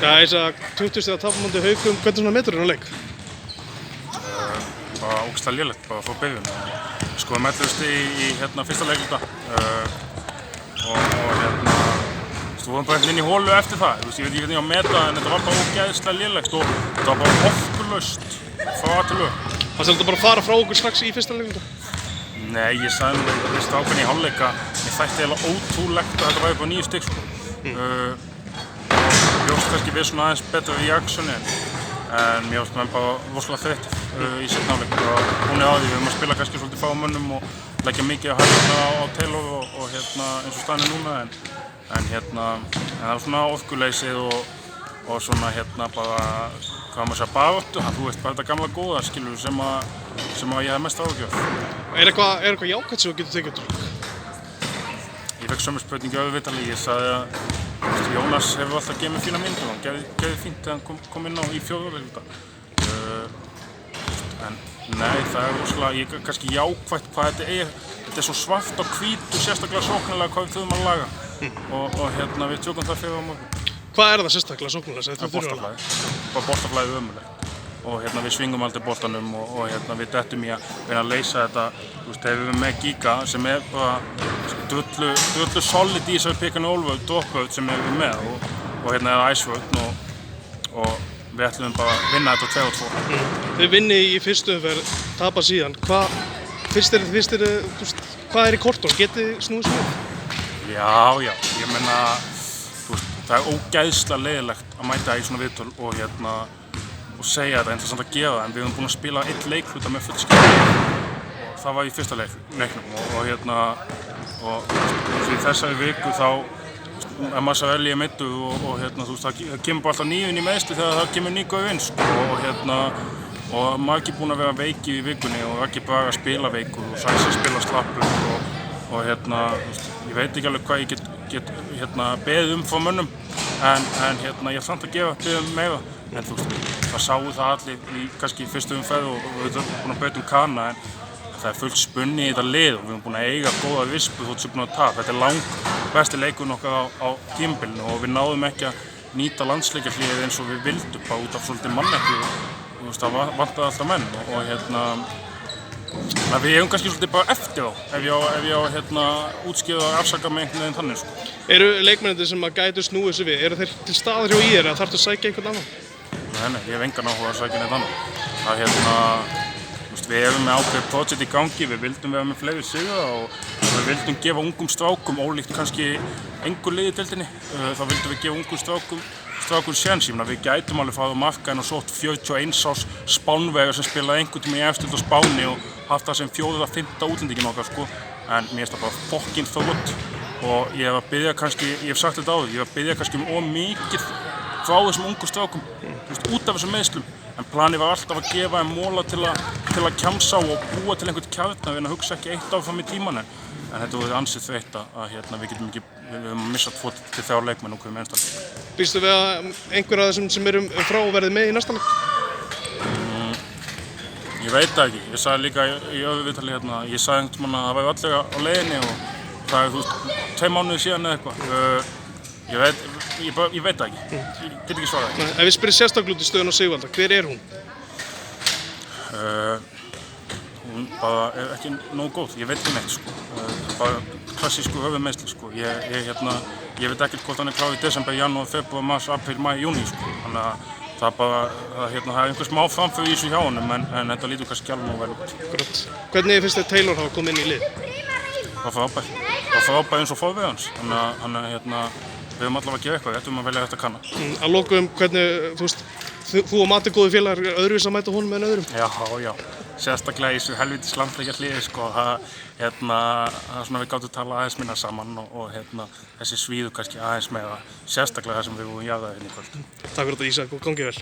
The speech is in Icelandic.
Já, þess að 20 stiga tap á móti Haukum, hvernig svona metur þennan leik? Bara ógeðslega lélegt, bara frá byrjun. Skoðum 11 stig í fyrsta leikluta og við vorum bara inn í holu eftir það. Ég veit ekki hvernig ég á að meta, en þetta var bara ógeðslega lélegt og þetta var bara orkulaust frá A til Ö. Fannst þetta bara að fara frá okkur strax í fyrsta leikluta? Nei, ég sagði nú strákunni í hálfleika, mér þætti eiginlega ótrúlegt að þetta væri bara 9 stig, bjóst kannski við svona aðeins betra reaksjoni en mér finnst menn bara rosalega þreyttir í seinni hálfleik og hún á því, við höfum að spila kannski svolítið fáum mönnum og leggja mikið að hægna á Taylor og eins og staðan núna en það var svona orkuleysið og svona bara, hvað maður segja, baráttu, þú veist bara þetta gamla góða skilur sem að ég hef mest áhyggjur af. Er eitthvað jákvætt sem þú getur tekið út? Ég fekk sömu spurningu í öðru viðtali, ég sagði að Jónas hefur alltaf gefið mér fína myndir og hann gerði fínt þegar hann kom inn á í fjórða leikluta. En nei, það er rosalega, ég er kannski jákvætt hvað þetta er svo svart og hvít og sérstaklega sóknarlega hvað við þurfum að laga og við tökum það fyrir á morgun. Hvað er það sérstaklega sóknarlega sem þið þurfum að laga? Bara boltaflæðið ömurlegt og við svingum aldrei boltanum og við dettum í að reyna að leysa þetta. Ef við erum með Giga sem er bara drullu solid í þessari pick and roll dropvörð sem við erum með og er Icevörð og við ætlum bara að vinna þetta 2-2. Þið vinni í fyrstu umferð, tapa síðan. Hvað er í kortun? Getið þið snúið snúið? Já, ég meina, það er ógeðslega leiðilegt að mæta í svona viðtöl og segja þetta en það er samt að gera það en við höfum búin að spila einn leikluta með full skil og það var í fyrsta leiknum og því þessari viku þá er Massarelli meiddur og það kemur bara alltaf nýjum í meiðsli þegar það kemur ný góð inn og margir búin að vera veikir í vikunni og ekki bara að spila veikur og Sæsi spila slappur og ég veit ekki alveg hvað ég get beðið frá mönnum en ég er samt að beðið meira en það sáu það allir í kannski fyrstu umferð og við erum búin að breyta Kana en það er fullt spunni í þetta lið og við erum búin að eiga góða vispu þótt sem búin að tapa. Þetta er lang besti leikurinn okkar á tímabilinu og við náðum ekki að nýta landsleikjahléið eins og við vildum bara út af svolítið manneklu og það vantaði alltaf menn og við eigum kannski svolítið bara eftir þá ef ég á útskýra og afsaka með einhvern veginn þannig. Eru leikmennirnir sem að gætu snúið sig við, eru þeir til staðar hjá ÍR eða þarftu að sækja einhvern annan? Nei, ég hef engan áhuga að sækja neitt annan. Við erum með ákveðið projekt í gangi, við vildum vera með fleiri sigra og við vildum gefa ungum strákum, ólíkt kannski engu liði í deildinni, þá vildum við gefa ungum strákum séns. Við gætum alveg farið á markaðinn og sótt 41 árs Spánverja sem spilaði einhvern tíma í efstu deild á Spáni og haft það sem 4. eða 5. útlendinginn okkar en mér finnst það bara fucking þótt og ég hef að biðja kannski, ég hef sagt þetta áður, ég hef að biðja kannski of mikið frá þessum ungu strákum út af þessum meiðslum en planið var alltaf að gefa þeim mola til að kjamsa og búa til einhvern kjarna við hugsa ekki eitt áfram í tíman en þetta voru ansið þreytt að við höfum að missa 2-3 leikmenn og hverjum einstaklega. Býstu við að einhver af þessum sem erum frá verði með í næsta leik? Ég veit það ekki, ég sagði líka í öðru viðtali ég sagði einhvern veginn að það væri allir á leiðinni og það er 2 mánuðir síðan eða eitthvað. Ég veit það ekki, ég get ekki svarað. Ef við spyrir sérstaklega út í stöðun á Sigvalda, hver er hún? Hún bara er ekki nógu góð, ég veit ekki neitt bara klassísku höfuðmeiðsli ég veit ekkert hvort hann er klár í desember, janúar, febrúar, mars, apríl, maí, júní þannig að það er bara, það er einhver smá framför í þessu hjá honum en þetta lítur kannski alveg nú vel út. Hvernig finnst þér Taylor hafa komið inn í lið? Það var frábær eins og forvið hans þannig að við höfum allavega að gera eitthvað, við ættum að velja þetta Kana. Að lokum, hvernig, þú og Matti góði félagar öðruvísi að mæta honum en öðrum? Já, sérstaklega í þessu helvítis landsleikjahléi það er svona við gátum tala aðeins minna saman og þessi svíðu kannski aðeins meira, sérstaklega það sem við vorum jaðaðir í kvöld. Takk fyrir þetta Ísak og gangið vel.